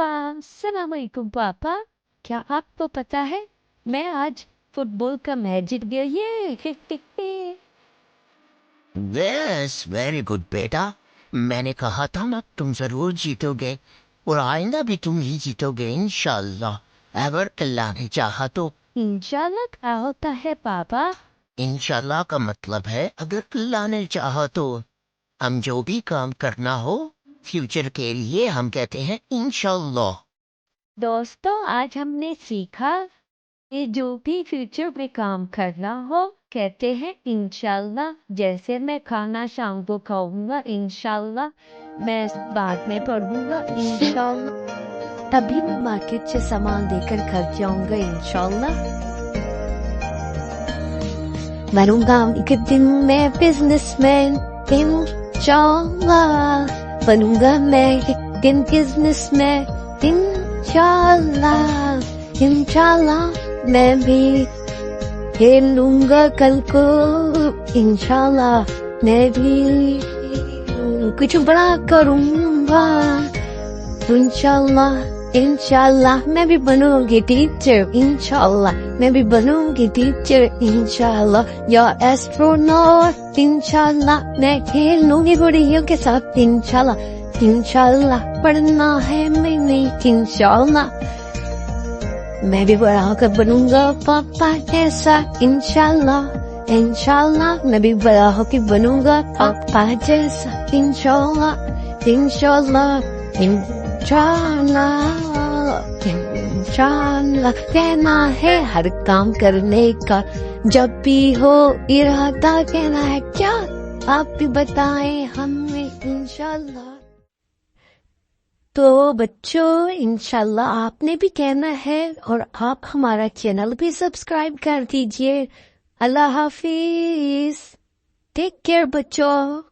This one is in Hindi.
पापा। अस्सलाम वालेकुम पापा। क्या आपको पता है मैं आज फुटबॉल का मैच जीत गया ये। यस वेरी गुड बेटा। मैंने कहा था ना तुम जरूर जीतोगे और आइंदा भी तुम ही जीतोगे इंशाल्लाह अगर अल्लाह ने चाहा तो। इंशाल्लाह क्या होता है पापा? इंशाल्लाह का मतलब है अगर अल्लाह ने चाहा तो। हम जो भी काम करना हो फ्यूचर के लिए हम कहते हैं इंशाल्लाह। दोस्तों आज हमने सीखा कि जो भी फ्यूचर में काम करना हो कहते हैं इंशाल्लाह। जैसे मैं खाना शाम को खाऊंगा इंशाल्लाह, मैं बाद में पढ़ूंगा इंशाल्लाह, तभी मैं मार्केट से सामान लेकर घर जाऊंगा इंशाल्लाह। बनूंगा एक दिन मैं बिजनेसमैन इंशाल्लाह। बनूंगा मैं एक दिन बिजनेसमैन इंशाल्लाह। इंशाल्लाह मैं भी खेलूंगा कल को इंशाल्लाह। मैं भी कुछ बड़ा करूंगा इंशाल्लाह। इंशाल्लाह मैं भी बनूंगी टीचर इंशाल्लाह। मैं भी बनूंगी टीचर इंशाल्लाह। या एस्ट्रोनॉट इंशाल्लाह। मैं खेलूंगी गुड़ियों के साथ इंशाल्लाह। इंशाल्लाह पढ़ना है मैंने इंशाल्लाह। मैं भी बड़ा होकर बनूंगा पापा जैसा इंशाल्लाह। इंशाल्लाह मैं भी बड़ा होकर बनूंगा पापा जैसा इंशाल्लाह। इंशाल्लाह इंशाल्लाह इंशाल्लाह कहना है हर काम करने का। जब भी हो इरादा कहना है क्या आप भी बताएं हमें इंशाल्लाह। तो बच्चों इंशाल्लाह आपने भी कहना है और आप हमारा चैनल भी सब्सक्राइब कर दीजिए। अल्लाह हाफिज। टेक केयर बच्चों।